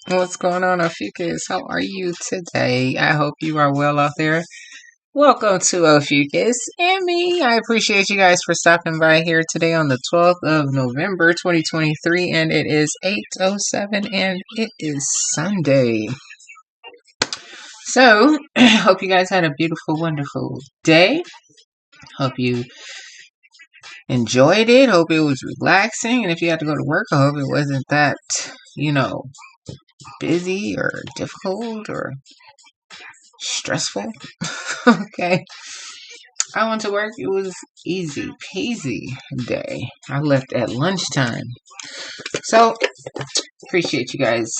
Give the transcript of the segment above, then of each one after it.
What's going on, Ophiuchus? How are you today? I hope you are well out there. Welcome to Ophiuchus and me. I appreciate you guys for stopping by here today on the 12th of November, 2023, and it is 8:07 and it is Sunday. So, hope you guys had a beautiful, wonderful day. Hope you enjoyed it. Hope it was relaxing. And if you had to go to work, I hope it wasn't that, busy or difficult or stressful. Okay. I went to work. It was easy peasy day. I left at lunchtime. So, appreciate you guys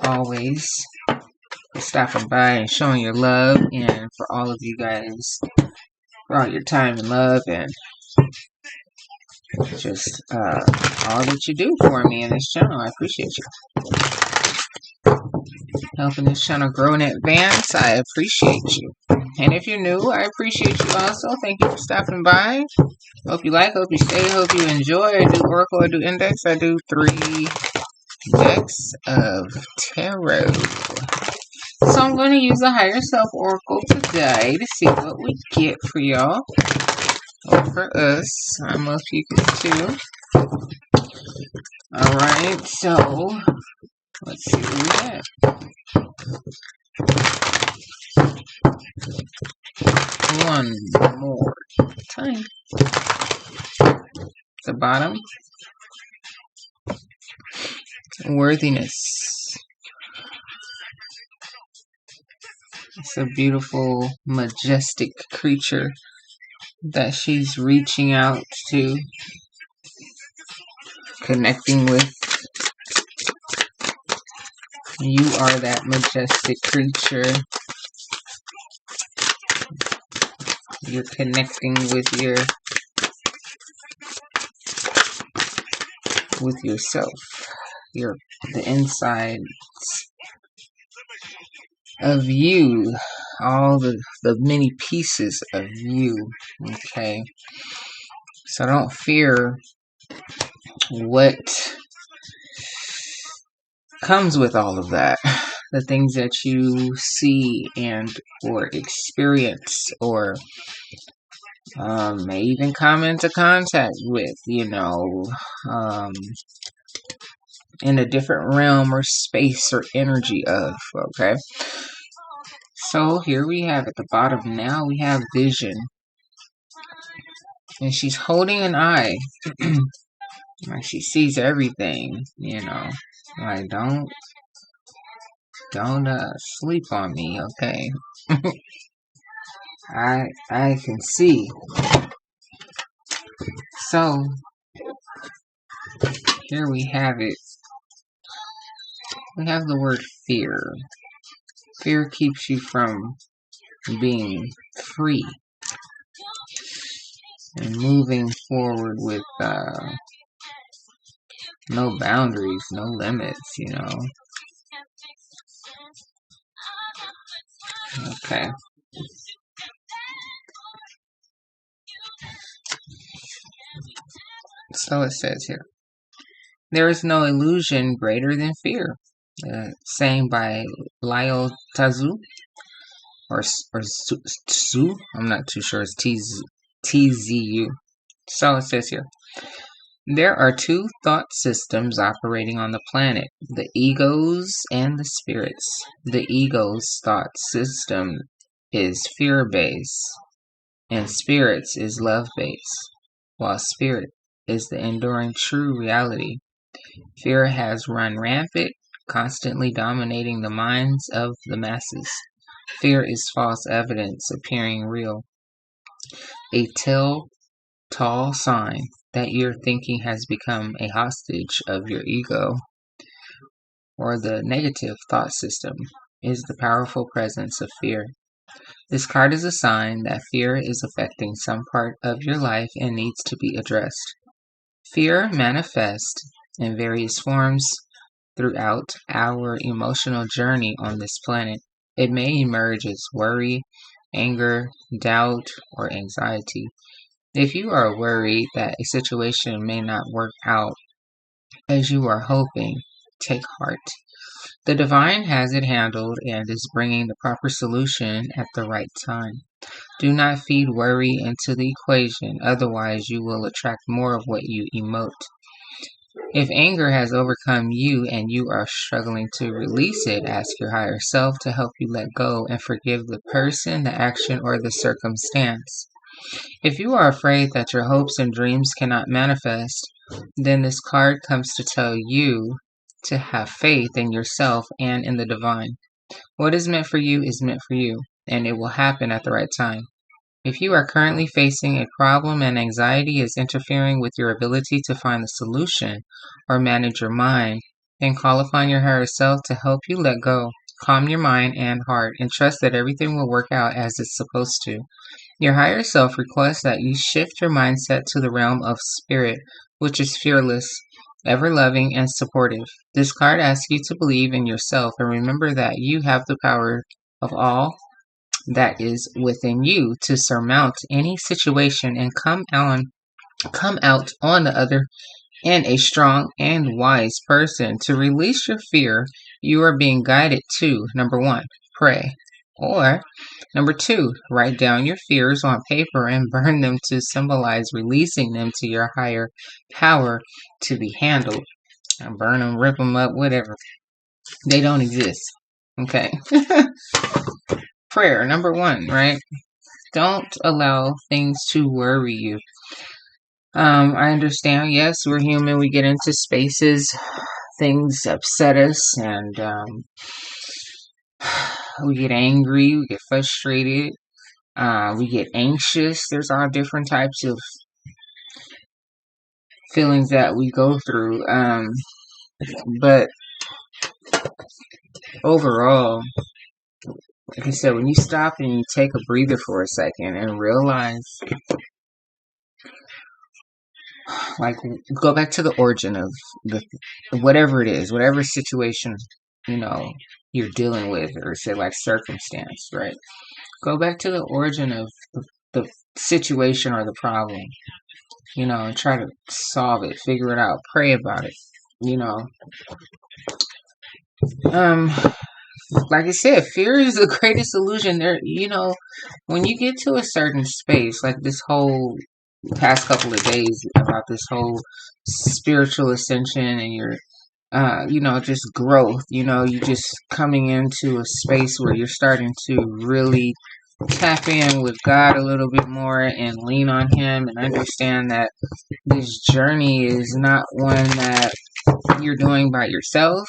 always for stopping by and showing your love, and for all of you guys for all your time and love and just all that you do for me in this channel. I appreciate you. Helping this channel grow and advance. I appreciate you. And if you're new, I appreciate you also. Thank you for stopping by. Hope you like, hope you stay, hope you enjoy. I do Oracle, I do Index, I do 3 decks of Tarot. So I'm going to use a Higher Self Oracle today to see what we get for y'all. Or for us. I'm Ophiuchus too. Alright, so let's see what we have. One more time. The bottom. Worthiness. It's a beautiful, majestic creature that she's reaching out to, connecting with. You are that majestic creature. You're connecting with yourself. The insides of you, all the many pieces of you. Okay, so don't fear what comes with all of that, the things that you see and or experience or may even come into contact with, in a different realm or space or energy of. Okay, so here we have at the bottom now we have vision, and she's holding an eye. Like she sees everything, like don't sleep on me, okay? I can see. So here we have it. We have the word fear. Fear keeps you from being free and moving forward with no boundaries, no limits, Okay. So it says here, there is no illusion greater than fear. Saying by Lyle Tazu, or Tzu, I'm not too sure, it's TZU. So it says here, there are 2 thought systems operating on the planet, the egos and the spirits. The ego's thought system is fear-based, and spirits is love-based, while spirit is the enduring true reality. Fear has run rampant, constantly dominating the minds of the masses. Fear is false evidence appearing real, a tall sign that your thinking has become a hostage of your ego. Or the negative thought system is the powerful presence of fear. This card is a sign that fear is affecting some part of your life and needs to be addressed. Fear manifests in various forms throughout our emotional journey on this planet. It may emerge as worry, anger, doubt, or anxiety. If you are worried that a situation may not work out as you are hoping, take heart. The divine has it handled and is bringing the proper solution at the right time. Do not feed worry into the equation, otherwise you will attract more of what you emote. If anger has overcome you and you are struggling to release it, ask your higher self to help you let go and forgive the person, the action, or the circumstance. If you are afraid that your hopes and dreams cannot manifest, then this card comes to tell you to have faith in yourself and in the divine. What is meant for you is meant for you, and it will happen at the right time. If you are currently facing a problem and anxiety is interfering with your ability to find the solution or manage your mind, then call upon your higher self to help you let go. Calm your mind and heart and trust that everything will work out as it's supposed to. Your higher self requests that you shift your mindset to the realm of spirit, which is fearless, ever loving, and supportive. This card asks you to believe in yourself and remember that you have the power of all that is within you to surmount any situation and come out on the other end a strong and wise person. To release your fear, you are being guided to number 1, pray. Or number 2, write down your fears on paper and burn them to symbolize releasing them to your higher power to be handled. And burn them, rip them up, whatever. They don't exist. Okay. Prayer, number 1, right? Don't allow things to worry you. I understand, yes, we're human. We get into spaces, things upset us, and we get angry, we get frustrated, we get anxious. There's all different types of feelings that we go through. But overall, like I said, when you stop and you take a breather for a second and realize, like, go back to the origin of the whatever it is, whatever situation, you're dealing with, or say like circumstance, right? Go back to the origin of the situation or the problem, and try to solve it, figure it out, pray about it, like I said, fear is the greatest illusion. There, when you get to a certain space, like this whole past couple of days about this whole spiritual ascension and your, just growth, you just coming into a space where you're starting to really tap in with God a little bit more and lean on Him and understand that this journey is not one that you're doing by yourself.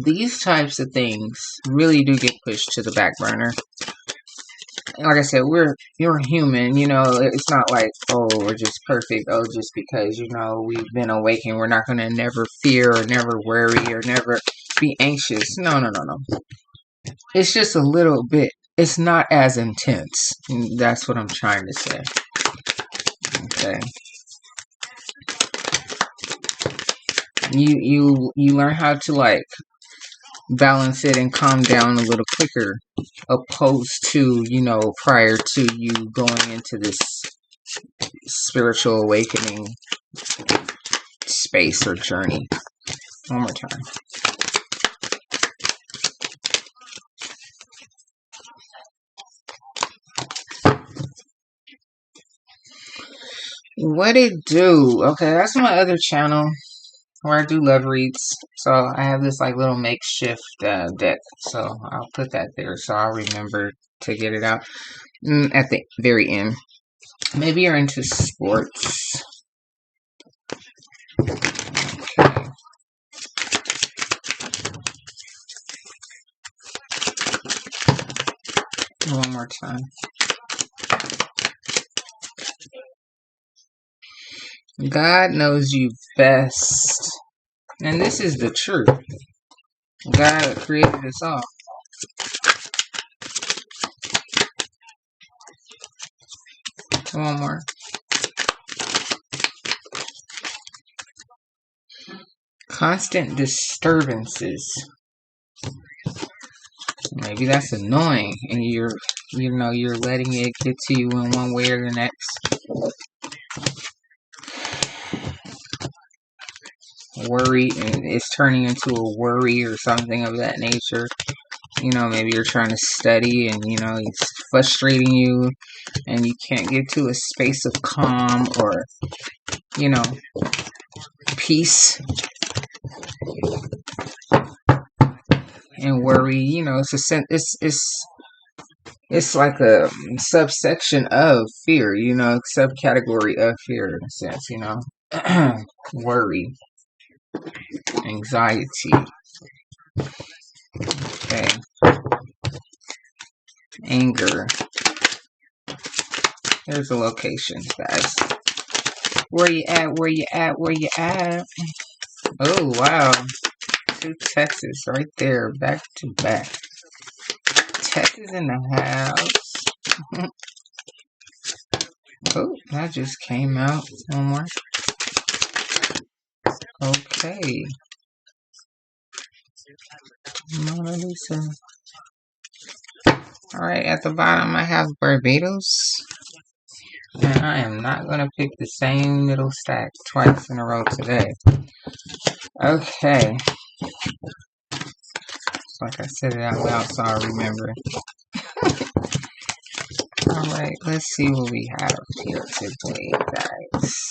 These types of things really do get pushed to the back burner. Like I said, you're human, it's not like, oh, we're just perfect, oh, just because, we've been awakened, we're not going to never fear or never worry or never be anxious. No. It's just a little bit. It's not as intense. That's what I'm trying to say. Okay. You learn how to balance it and calm down a little quicker, opposed to, prior to you going into this spiritual awakening space or journey. One more time. What it do? Okay, that's my other channel where I do love reads. So I have this little makeshift deck. So I'll put that there so I'll remember to get it out at the very end. Maybe you're into sports. Okay. One more time. God knows you best. And this is the truth. God created us all. One more. Constant disturbances. Maybe that's annoying, and you're letting it get to you in one way or the next. worry, and it's turning into a worry or something of that nature. You know, maybe you're trying to study and, you know, it's frustrating you and you can't get to a space of calm or, you know, peace and worry. You know, it's like a subsection of fear, you know, subcategory of fear in a sense, you know. Worry, anxiety, okay, anger. There's a location, guys. Where you at? Where you at? Where you at? Oh, wow. 2 Texas right there, back to back. Texas in the house. Oh, that just came out. One more. Okay. Mona Lisa. Alright, at the bottom I have Barbados. And I am not going to pick the same middle stack twice in a row today. Okay. Like I said it out loud so I remember. Alright, let's see what we have here today, guys.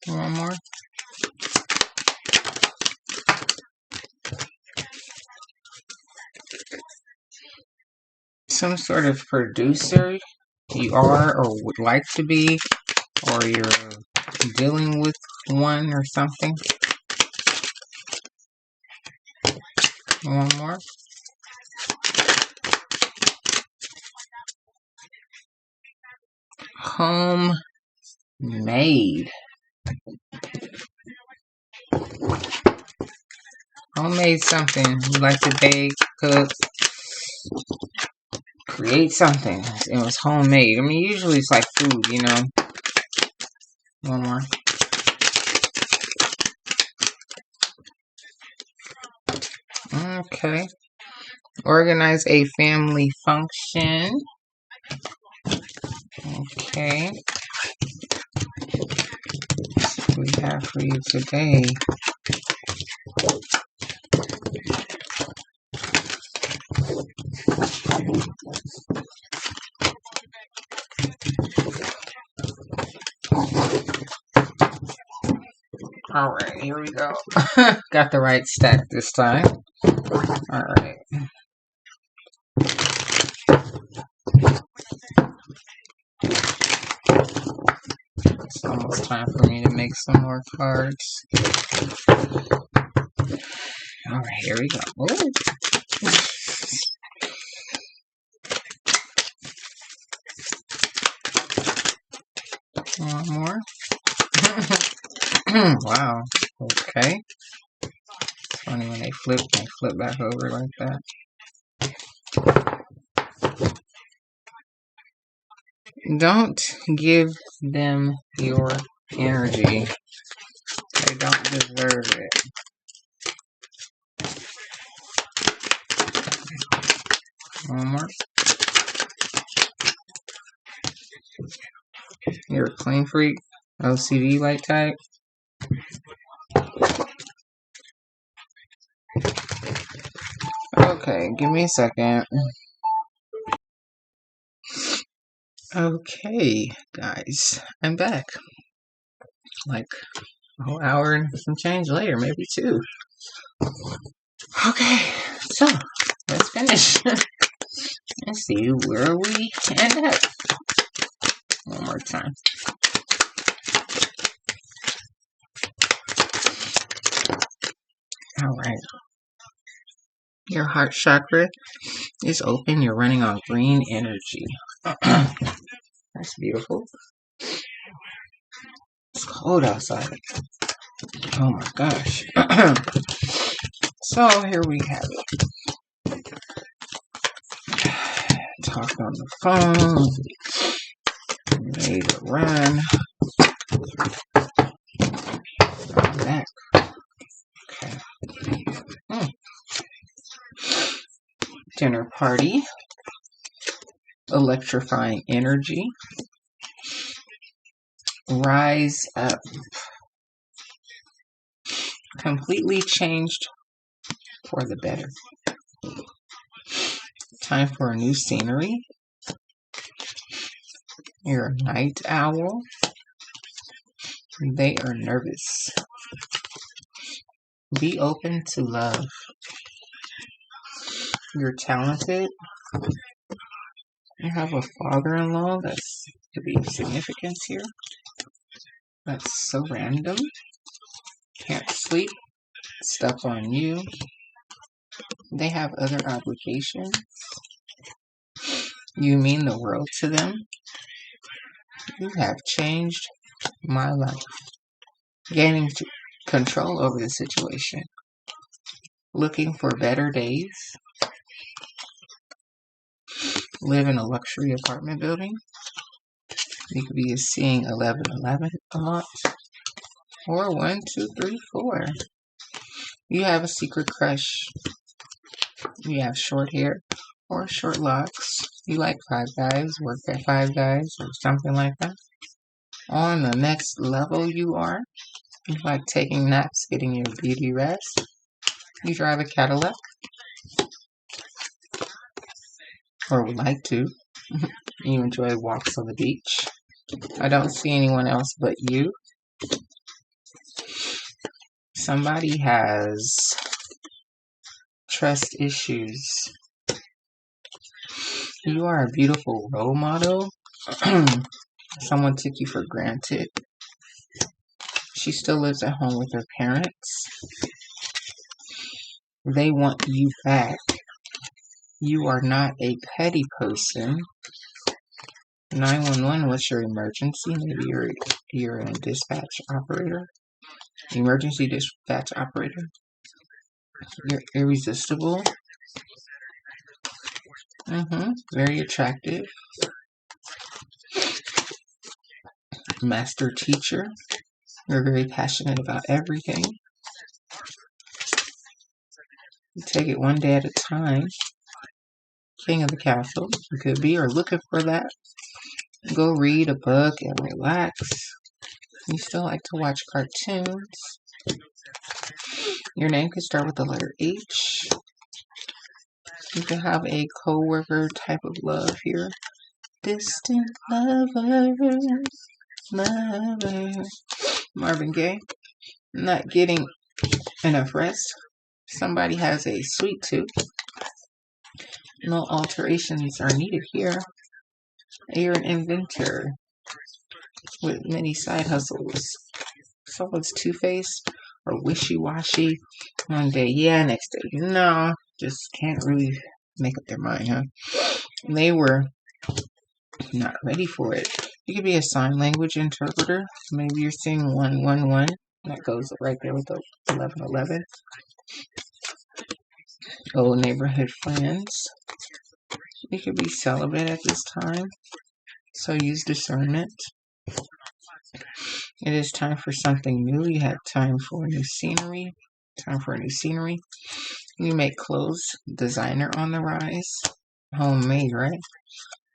One more. Some sort of producer you are or would like to be, or you're dealing with one or something. One more. Homemade. Homemade something. You like to bake, cook, create something. It was homemade. I mean, usually it's like food, you know. One more. Okay. Organize a family function. Okay. What we have for you today. Alright, here we go. Got the right stack this time. Alright. It's almost time for me to make some more cards. Alright, here we go. Ooh. One more. Wow. Okay. It's funny when they flip back over like that. Don't give them your energy. They don't deserve it. One more. You're a clean freak. OCD like type. Okay, give me a second. Okay, guys, I'm back. Like a whole hour and some change later, maybe 2. Okay, so let's finish. Let's see where we end up. One more time. Alright. Your heart chakra is open. You're running on green energy. That's beautiful. It's cold outside. Oh my gosh. So here we have it. Talked on the phone. Made a run. I'm back. Okay. Dinner party. Electrifying energy. Rise up. Completely changed for the better. Time for a new scenery. You're a night owl. They are nervous. Be open to love. You're talented. You have a father-in-law. That's to be of significance here. That's so random. Can't sleep. Stuff on you. They have other obligations. You mean the world to them. You have changed my life. Gaining control over the situation. Looking for better days. Live in a luxury apartment building. You could be seeing 1111 a lot. Or 1, 2, 3, 4. You have a secret crush. You have short hair or short locks. You like Five Guys, work at Five Guys or something like that. On the next level you are. You like taking naps, getting your beauty rest. You drive a Cadillac. Or would like to. You enjoy walks on the beach. I don't see anyone else but you. Somebody has trust issues. You are a beautiful role model. Someone took you for granted. She still lives at home with her parents. They want you back. You are not a petty person. 911, what's your emergency? Maybe you're a dispatch operator. Emergency dispatch operator. You're irresistible. Very attractive. Master teacher. You're very passionate about everything. You take it one day at a time. King of the castle. You could be, or looking for that. Go read a book and relax. You still like to watch cartoons. Your name could start with the letter H. You can have a co-worker type of love here. Distant lovers, Marvin Gaye. Not getting enough rest. Somebody has a sweet tooth. No alterations are needed here. You're an inventor with many side hustles. Someone's two-faced or wishy-washy. One day, yeah, next day, no. Just can't really make up their mind, huh? They were not ready for it. You could be a sign language interpreter. Maybe you're seeing 111. That goes right there with the 1111. Old neighborhood friends. You could be celibate at this time. So use discernment. It is time for something new. You have time for a new scenery. You make clothes. Designer on the rise. Homemade, right?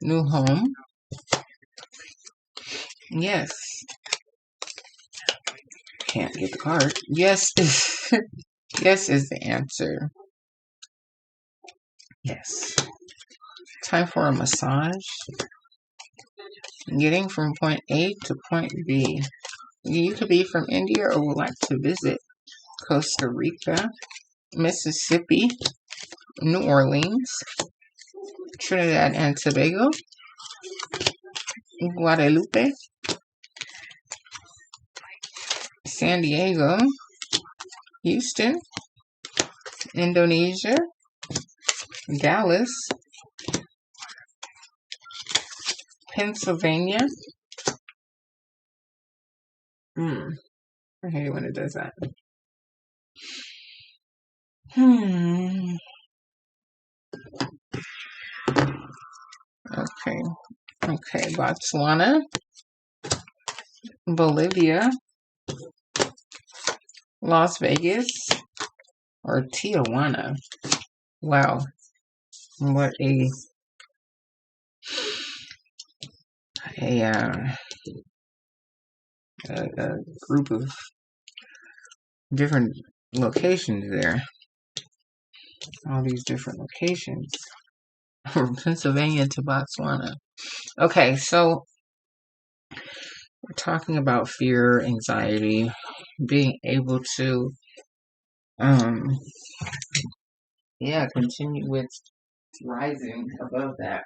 New home. Yes. Can't get the card. Yes. Yes is the answer. Yes. Time for a massage. Getting from point A to point B. You could be from India or would like to visit Costa Rica, Mississippi, New Orleans, Trinidad and Tobago, Guadalupe, San Diego, Houston, Indonesia, Dallas, Pennsylvania. I hate it when it does that. Okay, Botswana, Bolivia, Las Vegas, or Tijuana. Wow, what a group of different locations there. All these different locations from Pennsylvania to Botswana. Okay, so we're talking about fear, anxiety, being able to continue with rising above that.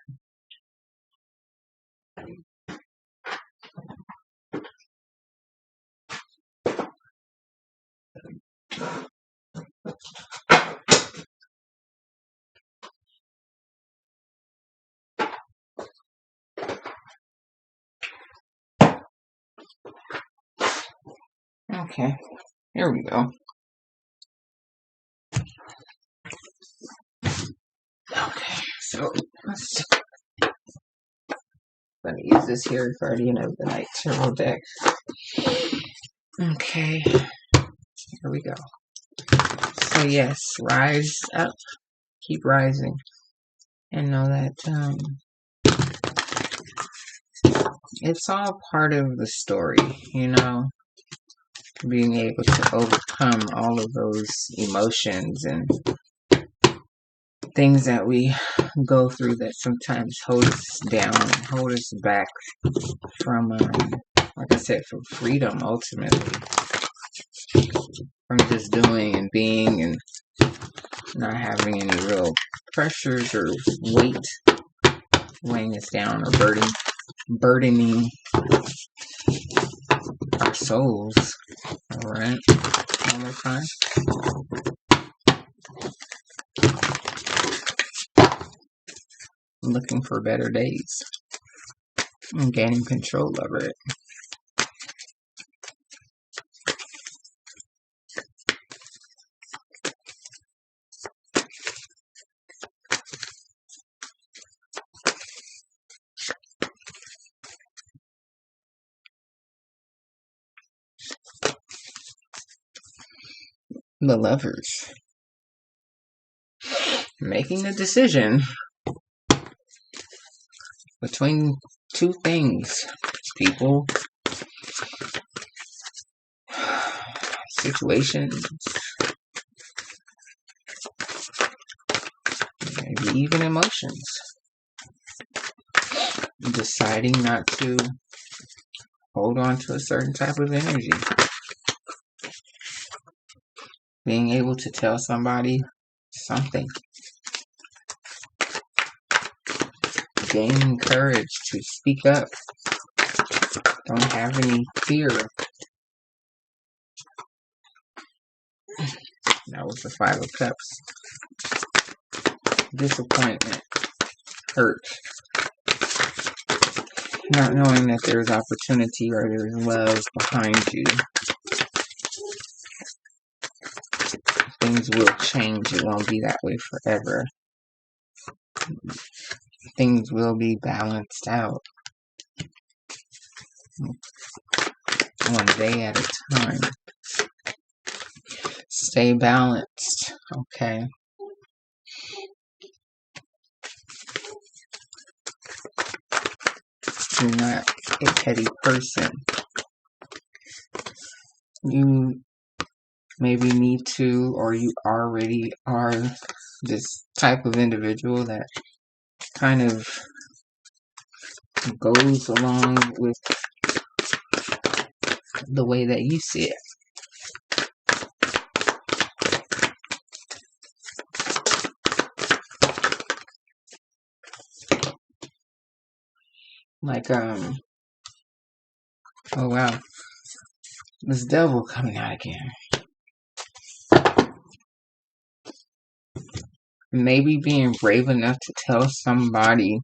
Okay, here we go. Okay, so I'm going to use this here Guardian of the Night Tarot deck. Okay, here we go. So yes, rise up, keep rising, and know that it's all part of the story, being able to overcome all of those emotions and things that we go through that sometimes hold us down and hold us back from, like I said, from freedom ultimately. From just doing and being and not having any real pressures or weight weighing us down or burdening our souls. Alright, one more time. Looking for better days and gaining control over it. The Lovers. Making a decision between two things. People, situations, maybe even emotions. Deciding not to hold on to a certain type of energy. Being able to tell somebody something. Gaining courage to speak up. Don't have any fear. That was the Five of Cups. Disappointment. Hurt. Not knowing that there's opportunity or there's love behind you. Things will change. It won't be that way forever. Things will be balanced out. One day at a time. Stay balanced. Okay. You're not a petty person. You maybe need to, or you already are this type of individual that kind of goes along with the way that you see it. Like, oh wow, this devil coming out again. Maybe being brave enough to tell somebody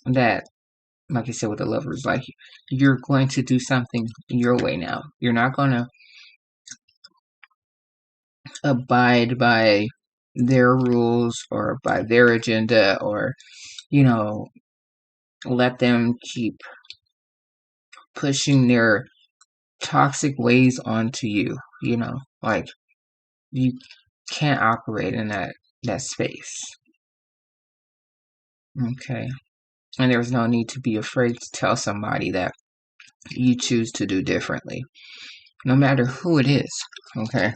that, like I said, with the lovers, like you're going to do something your way now. You're not going to abide by their rules or by their agenda, or, you know, let them keep pushing their toxic ways onto you. You know, like you can't operate in that space. Okay. And there's no need to be afraid to tell somebody that you choose to do differently, no matter who it is. Okay.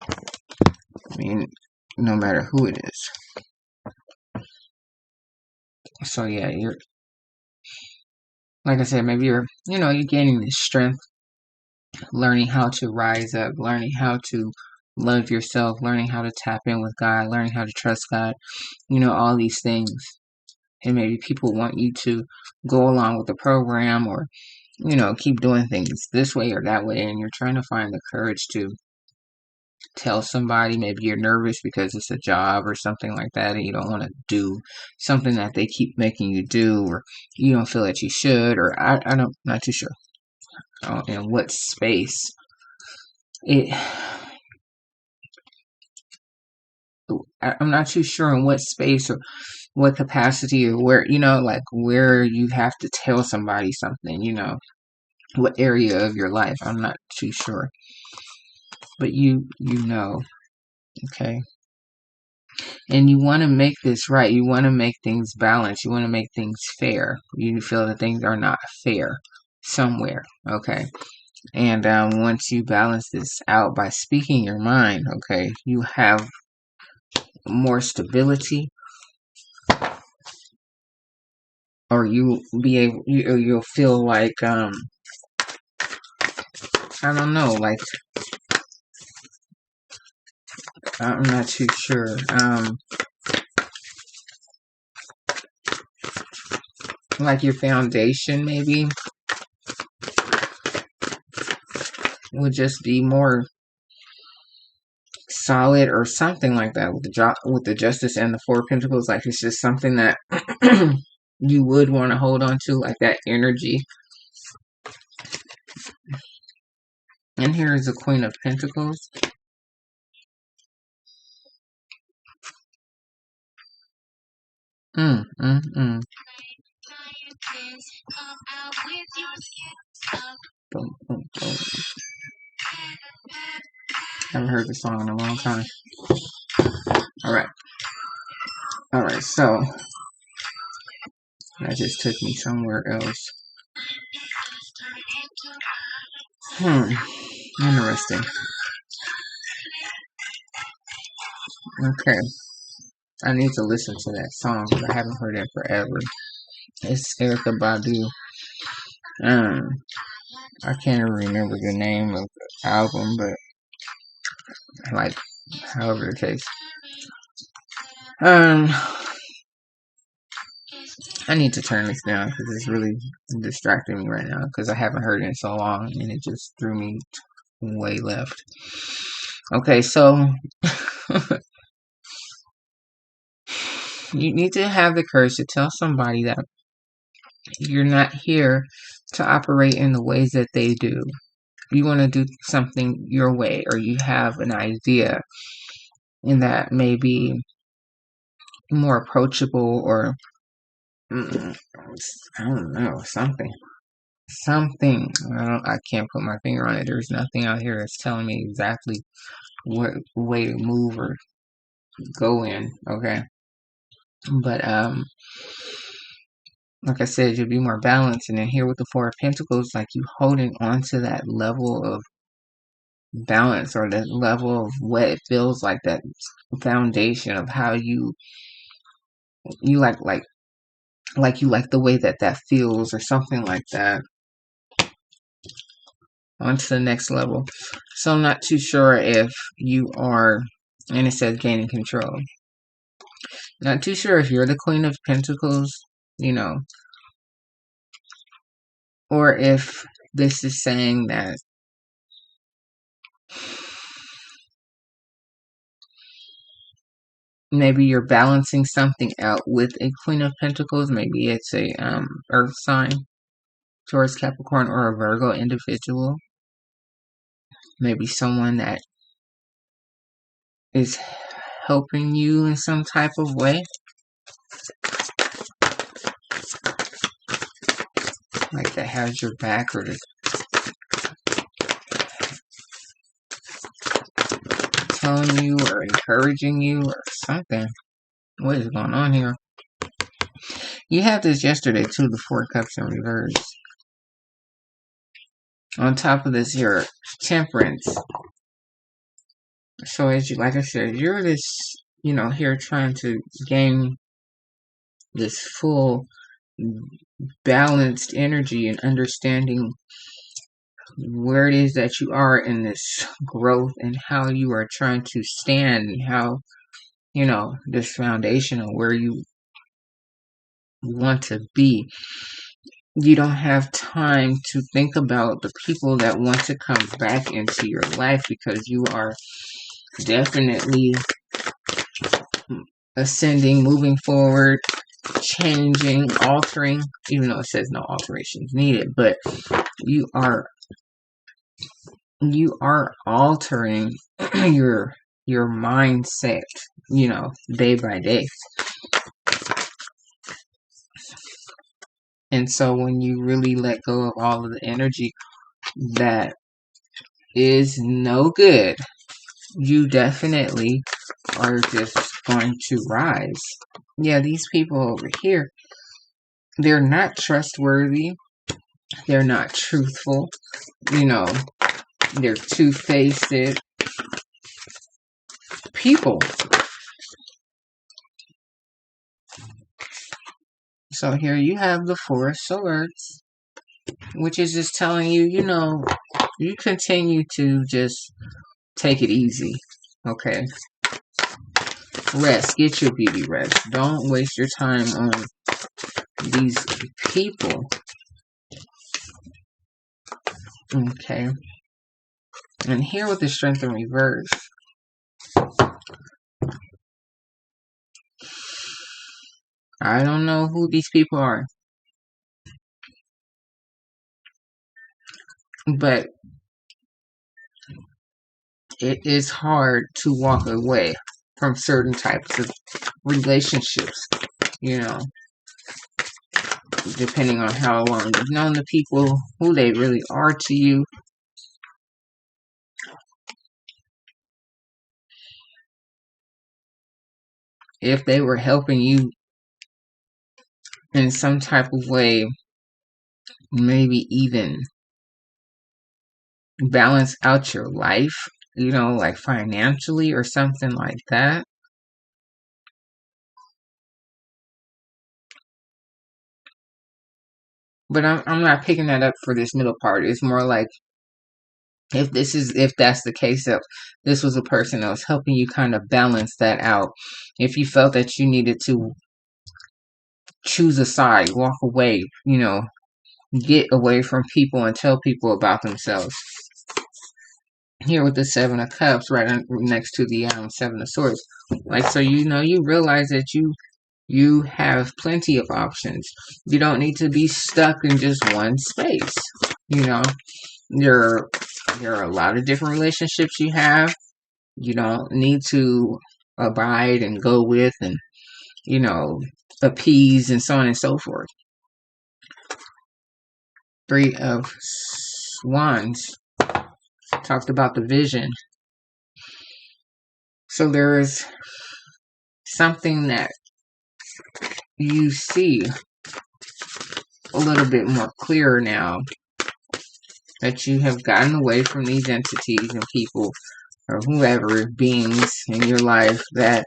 I mean, no matter who it is. So yeah, you're, like I said, maybe you're gaining this strength, learning how to rise up, learning how to love yourself, learning how to tap in with God, learning how to trust God, all these things. And maybe people want you to go along with the program, or, keep doing things this way or that way. And you're trying to find the courage to tell somebody. Maybe you're nervous because it's a job or something like that, and you don't want to do something that they keep making you do, or you don't feel that you should, or I'm not too sure in what space I'm not too sure in what space or what capacity, or where, like where you have to tell somebody something, what area of your life. I'm not too sure. But okay. And you want to make this right. You want to make things balanced. You want to make things fair. You feel that things are not fair somewhere. Okay. And once you balance this out by speaking your mind, okay, you have more stability, or you'll feel like, I don't know, like, I'm not too sure. Like your foundation maybe would just be more solid, or something like that, with the Justice and the Four of Pentacles. Like it's just something that you would want to hold on to, like that energy. And here is the Queen of Pentacles. Mm, mm, mm. Boom, boom, boom. Haven't heard this song in a long time. Alright. Alright, so that just took me somewhere else. Interesting. Okay. I need to listen to that song because I haven't heard it forever. It's Erykah Badu. I can't even remember the name of the album, but like, however the case. I need to turn this down because it's really distracting me right now because I haven't heard it in so long and it just threw me way left. Okay, so you need to have the courage to tell somebody that you're not here to operate in the ways that they do. You want to do something your way, or you have an idea and that may be more approachable, or I don't know, something. I can't put my finger on it. There's nothing out here that's telling me exactly what way to move or go in. Okay, but like I said, you'll be more balanced. And then here with the Four of Pentacles, like you holding on to that level of balance, or that level of what it feels like, that foundation of how you you like the way that feels, or something like that. On to the next level. So I'm not too sure if you are, and it says gaining control. Not too sure if you're the Queen of Pentacles, or if this is saying that Maybe you're balancing something out with a Queen of Pentacles. Maybe it's a Earth sign, Taurus, Capricorn, or a Virgo individual. Maybe someone that is helping you in some type of way. Like that has your back or telling you or encouraging you or something. What is going on here? You had this yesterday too, the Four of Cups in reverse. On top of this, your Temperance. So as you, like I said, you're this, here trying to gain this full balanced energy and understanding where it is that you are in this growth and how you are trying to stand and how, this foundation of where you want to be. You don't have time to think about the people that want to come back into your life because you are definitely ascending, moving forward, changing, altering, even though it says no alterations needed, but you are altering your mindset, day by day. And so when you really let go of all of the energy that is no good, you definitely are just going to rise. Yeah, these people over here, they're not trustworthy. They're not truthful. They're two-faced people. So here you have the Four of Swords, which is just telling you, you continue to just take it easy, okay? Rest. Get your beauty rest. Don't waste your time on these people. Okay. And here with the Strength in reverse. I don't know who these people are. But it is hard to walk away from certain types of relationships, depending on how long you've known the people, who they really are to you. If they were helping you in some type of way, maybe even balance out your life, like financially or something like that. But I'm not picking that up for this middle part. It's more like if that's the case, that this was a person that was helping you kind of balance that out. If you felt that you needed to choose a side, walk away, get away from people and tell people about themselves. Here with the Seven of Cups right next to the Seven of Swords. Like, so you realize that you have plenty of options. You don't need to be stuck in just one space. There are a lot of different relationships you have. You don't need to abide and go with and, appease and so on and so forth. Three of Wands talked about the vision. So there is something that you see a little bit more clearer now, that you have gotten away from these entities and people or whoever, beings in your life that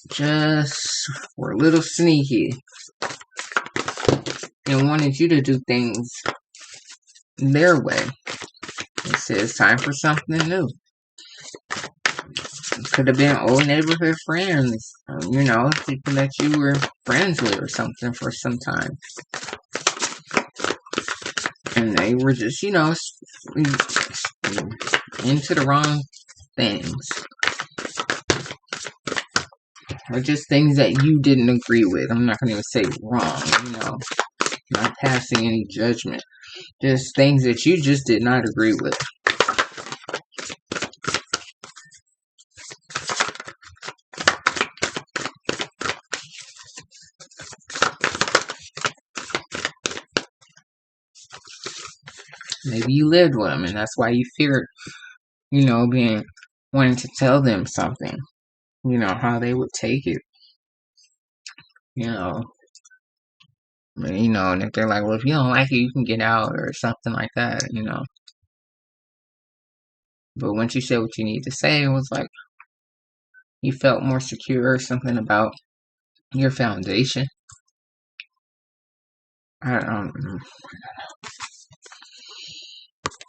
just were a little sneaky and wanted you to do things their way. It says time for something new. It could have been old neighborhood friends, people that you were friends with or something for some time. And they were just, into the wrong things. or just things that you didn't agree with. I'm not going to even say wrong, not passing any judgment. Just things that you just did not agree with. Maybe you lived with them, and that's why you feared, wanting to tell them something, how they would take it, and if they're like, well, if you don't like it, you can get out or something like that, But once you said what you need to say, it was like you felt more secure or something about your foundation.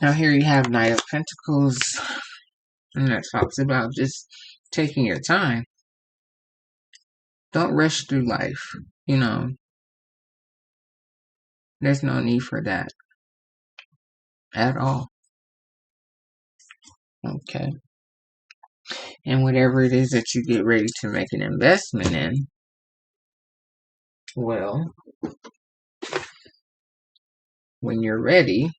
Now here you have Knight of Pentacles, and that talks about just taking your time. Don't rush through life, There's no need for that at all. Okay. And whatever it is that you get ready to make an investment in, well, when you're ready,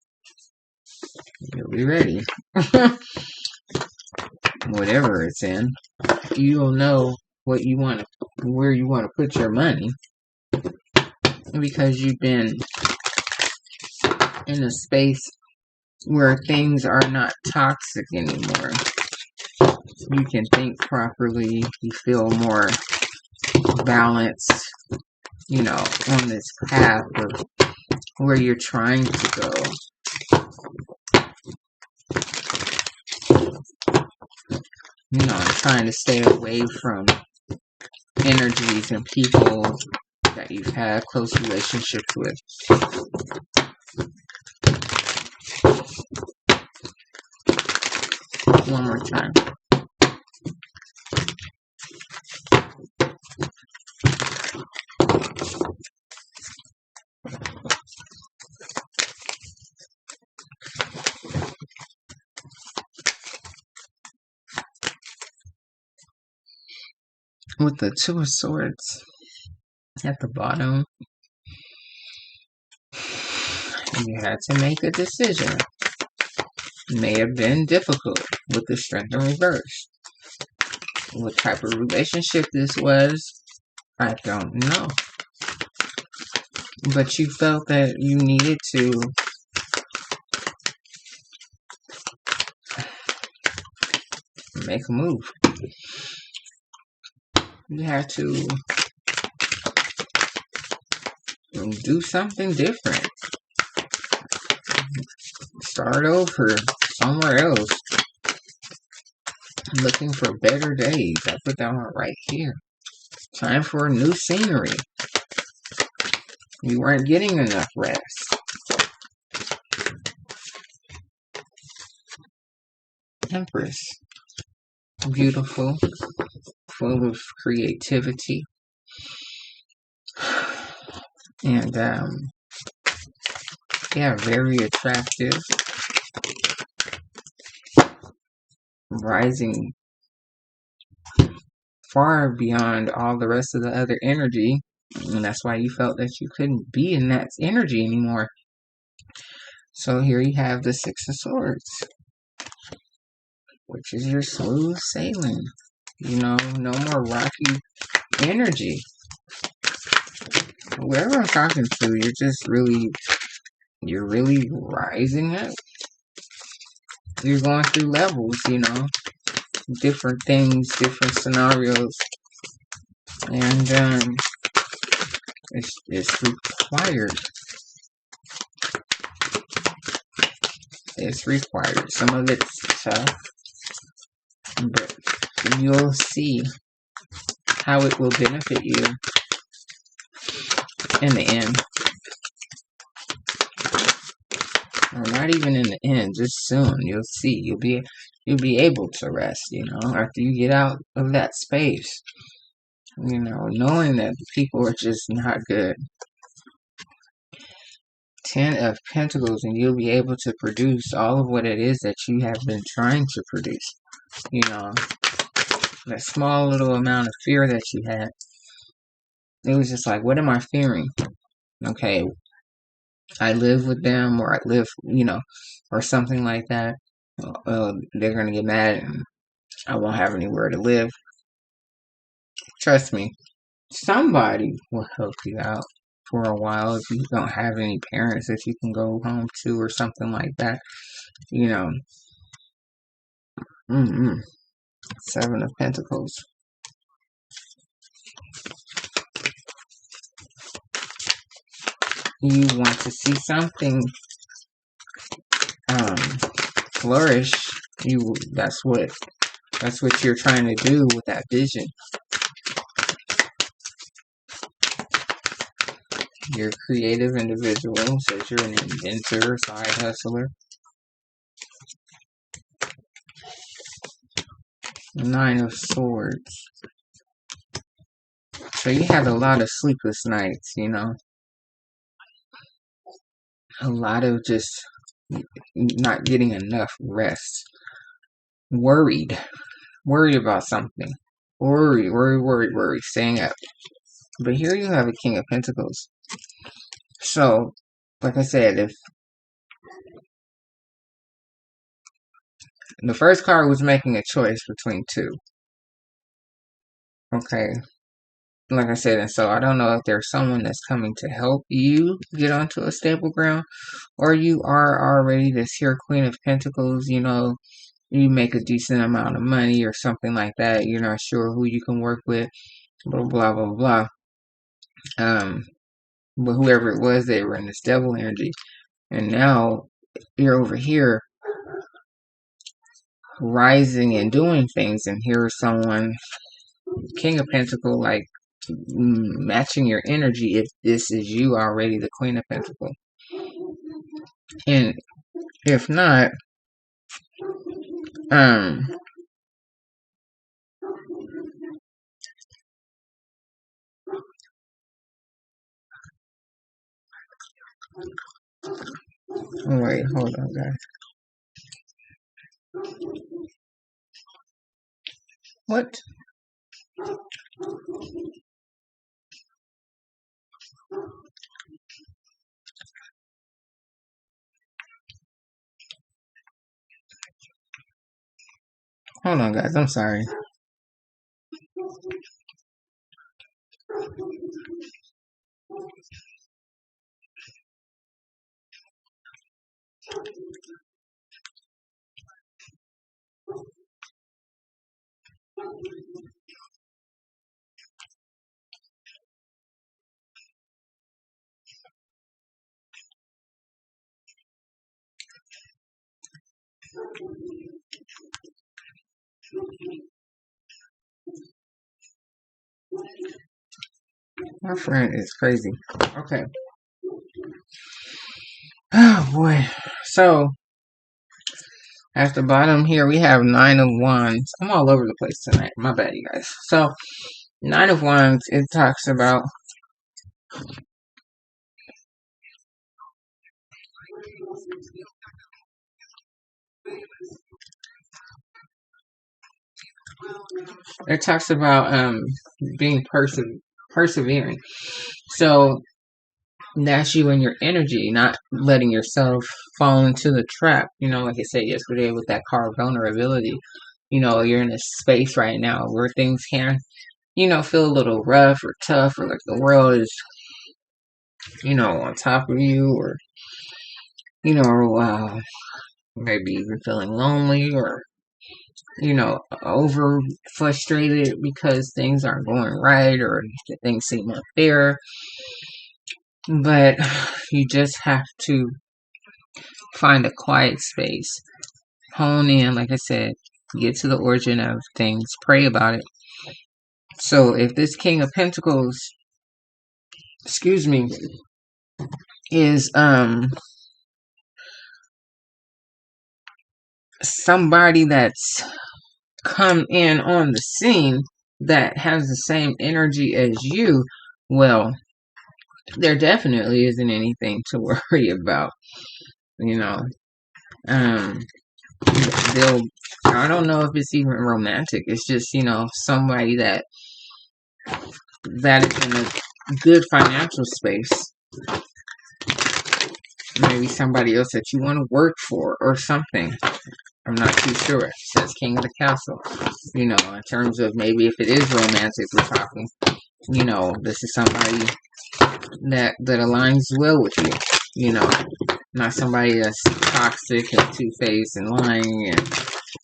you'll be ready. Whatever it's in, you'll know what you want to, where you want to put your money, because you've been in a space where things are not toxic anymore. You can think properly. You feel more balanced, on this path of where you're trying to go. Trying to stay away from energies and people that you've had close relationships with. One more time. With the Two of Swords at the bottom, you had to make a decision. It may have been difficult with the Strength in reverse. What type of relationship this was, I don't know. But you felt that you needed to make a move. You had to do something different. Start over somewhere else. Looking for better days. I put that one right here. Time for a new scenery. You weren't getting enough rest. Empress. Beautiful. Full of creativity. And, yeah, very attractive. Rising far beyond all the rest of the other energy. And that's why you felt that you couldn't be in that energy anymore. So here you have the Six of Swords, which is your smooth sailing. No more rocky energy. Whoever I'm talking to, you're really rising up. You're going through levels, different things, different scenarios. And it's required. It's required. Some of it's tough, but you'll see how it will benefit you in the end. Or not even in the end, just soon. You'll see. You'll be able to rest, after you get out of that space. Knowing that the people are just not good. 10 of Pentacles, and you'll be able to produce all of what it is that you have been trying to produce. that small little amount of fear that you had, it was just like, what am I fearing? Okay, I live with them, or I live, or something like that. They're gonna get mad, and I won't have anywhere to live. Trust me, somebody will help you out for a while if you don't have any parents that you can go home to or something like that. You know, Seven of Pentacles. You want to see something flourish. That's what you're trying to do with that vision. You're a creative individual, says you're an inventor, side hustler. Nine of Swords. So you had a lot of sleepless nights, a lot of just not getting enough rest. Worried about something. Worry, staying up. But here you have a King of Pentacles. So, like I said, if the first card was making a choice between two. Okay. Like I said, and so I don't know if there's someone that's coming to help you get onto a stable ground, or you are already this here Queen of Pentacles, you make a decent amount of money or something like that. You're not sure who you can work with, blah, blah, blah, blah. But whoever it was, they were in this devil energy. And now you're over here rising and doing things, and here's someone, King of Pentacle, like matching your energy if this is you already, the Queen of Pentacle. And if not, wait, hold on, guys. What? Hold on, guys. I'm sorry. My friend is crazy. Okay. Oh boy. So at the bottom here we have Nine of Wands. I'm all over the place tonight. My bad, you guys. So Nine of Wands, it talks about being persevering. So that's you and your energy, not letting yourself fall into the trap. Like I said yesterday with that card, vulnerability. You're in a space right now where things can, feel a little rough or tough, or like the world is, on top of you, or, maybe even feeling lonely, or, over frustrated because things aren't going right, or things seem unfair. But you just have to find a quiet space, hone in, like I said, get to the origin of things, pray about it. So if this King of Pentacles, is somebody that's come in on the scene that has the same energy as you, well, there definitely isn't anything to worry about. they'll, I don't know if it's even romantic. It's just, you know, somebody that is in a good financial space. Maybe somebody else that you want to work for or something. I'm not too sure. It says King of the Castle. You know, in terms of maybe if it is romantic, we're talking, you know, this is somebody that aligns well with you. You know, not somebody that's toxic and two-faced and lying and,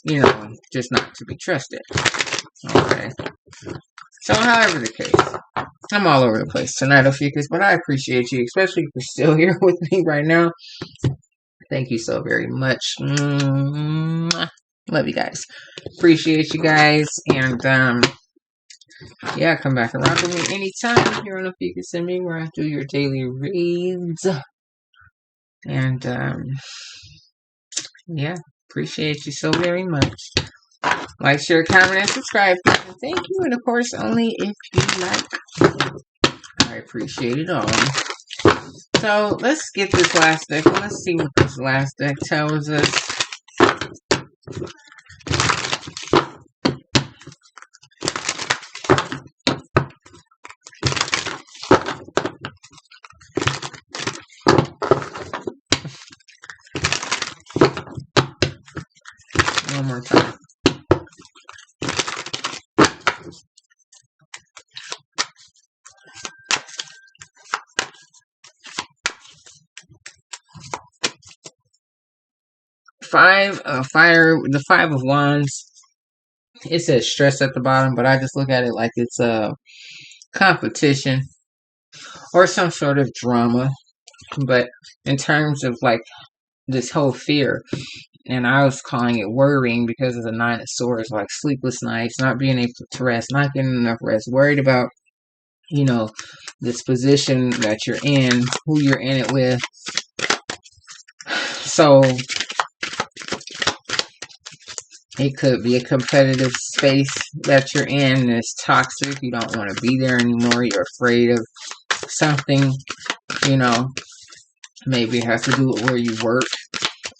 you know, just not to be trusted. Okay. So, however the case, I'm all over the place tonight, Ophiuchus, but I appreciate you, especially if you're still here with me right now. Thank you so very much. Love you guys. Appreciate you guys. And, yeah, come back and rock with me anytime here on Ophiuchus and me, where I do your daily reads. And, yeah, appreciate you so very much. Like, share, comment, and subscribe. Thank you. And, of course, only if you like. I appreciate it all. So, let's get this last deck. Let's see what this last deck tells us. One more time. The Five of Wands. It says stress at the bottom, but I just look at it like it's a competition or some sort of drama. But in terms of like this whole fear, and I was calling it worrying because of the Nine of Swords, like sleepless nights, not being able to rest, not getting enough rest, worried about, you know, this position that you're in, who you're in it with. So it could be a competitive space that you're in. It's toxic. You don't want to be there anymore. You're afraid of something, you know. Maybe it has to do with where you work.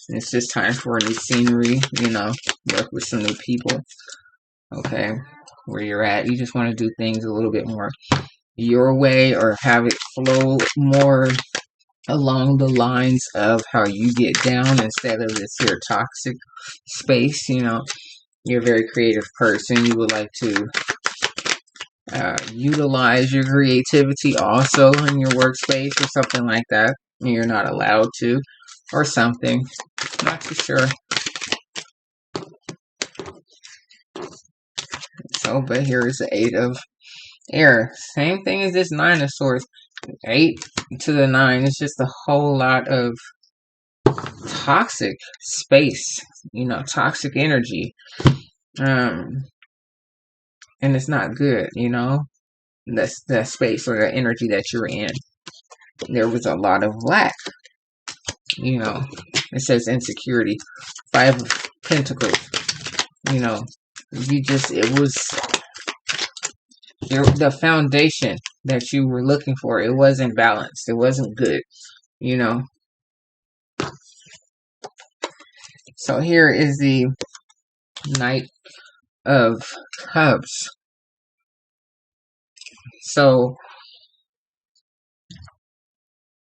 It's just time for a new scenery, you know. Work with some new people. Okay. Where you're at. You just want to do things a little bit more your way or have it flow more along the lines of how you get down instead of this here toxic space. You know, you're a very creative person. You would like to utilize your creativity also in your workspace or something like that. You're not allowed to or something. Not too sure. So, but here is the Eight of Air. Same thing as this Nine of Swords. 8 to the 9. It's just a whole lot of toxic space, you know, toxic energy. And it's not good, you know. That's that space or the energy that you're in. There was a lot of lack, you know. It says insecurity. 5 of Pentacles. You know, it was the foundation that you were looking for. It wasn't balanced. It wasn't good, you know. So here is the Knight of Cups. So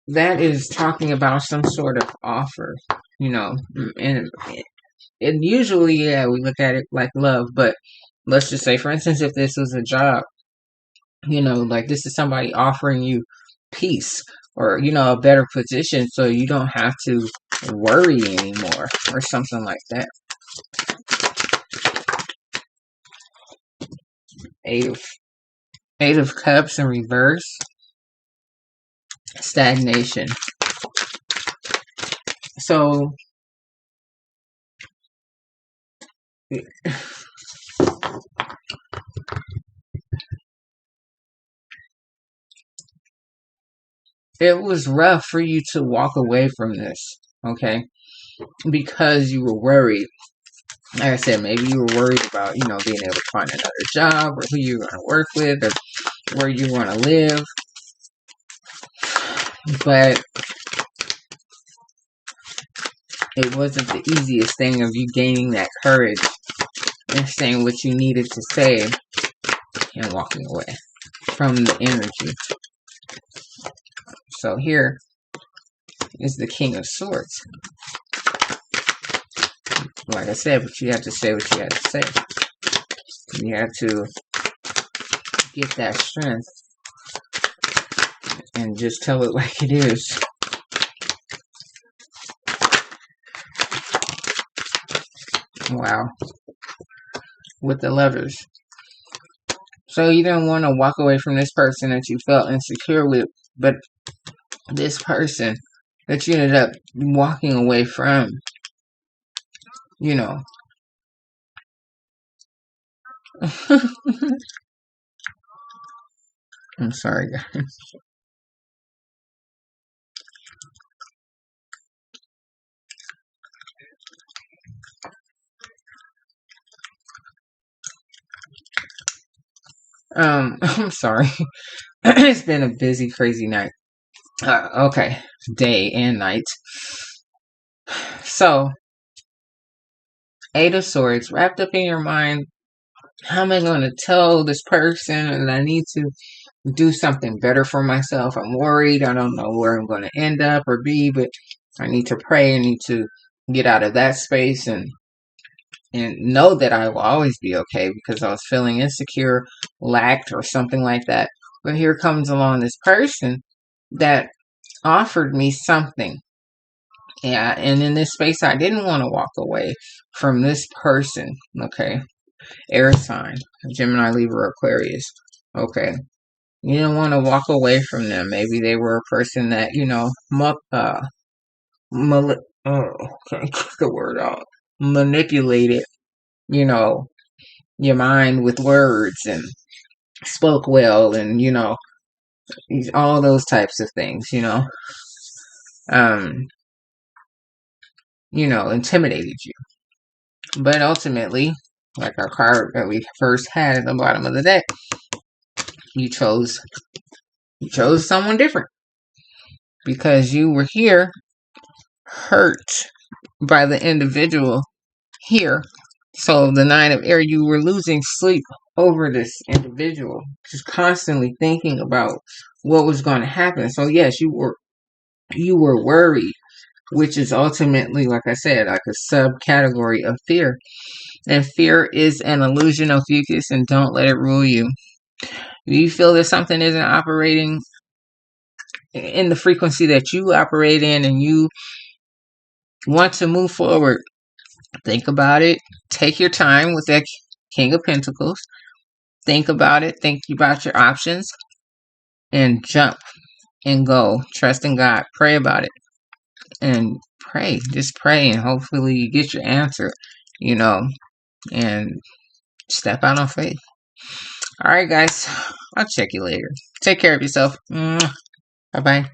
that is talking about some sort of offer, you know. And usually, yeah, we look at it like love, but let's just say, for instance, if this was a job, you know, like this is somebody offering you peace or, you know, a better position so you don't have to worry anymore or something like that. Eight of Cups in reverse. Stagnation. So it was rough for you to walk away from this, okay? Because you were worried. Like I said, maybe you were worried about, you know, being able to find another job or who you were going to work with or where you want to live. But it wasn't the easiest thing of you gaining that courage and saying what you needed to say and walking away from the energy. So here is the King of Swords. Like I said, but you had to say what you had to say. You had to get that strength and just tell it like it is. Wow. With the Lovers. So you didn't want to walk away from this person that you felt insecure with, but this person that you ended up walking away from, you know. I'm sorry, guys. I'm sorry. It's been a busy, crazy night. Okay, day and night. So, Eight of Swords, wrapped up in your mind, how am I going to tell this person and I need to do something better for myself? I'm worried. I don't know where I'm going to end up or be, but I need to pray. I need to get out of that space and know that I will always be okay because I was feeling insecure, lacked, or something like that. But here comes along this person that offered me something. Yeah, and in this space, I didn't want to walk away from this person. Okay, air sign, Gemini, Libra, Aquarius. Okay, you didn't want to walk away from them. Maybe they were a person that can't get the word out. Manipulated, your mind with words and spoke well, and all those types of things. Intimidated you. But ultimately, like our card that we first had at the bottom of the deck, you chose someone different because you were here hurt by the individual here. So the Nine of Air, you were losing sleep over this individual, just constantly thinking about what was going to happen. So yes, you were worried, which is ultimately, like I said, like a subcategory of fear. And fear is an illusion, Ophiuchus, and don't let it rule you. If you feel that something isn't operating in the frequency that you operate in and you want to move forward, think about it. Take your time with that King of Pentacles. Think about it. Think about your options and jump and go. Trust in God. Pray about it. And pray. Just pray and hopefully you get your answer, and step out on faith. All right, guys. I'll check you later. Take care of yourself. Bye-bye.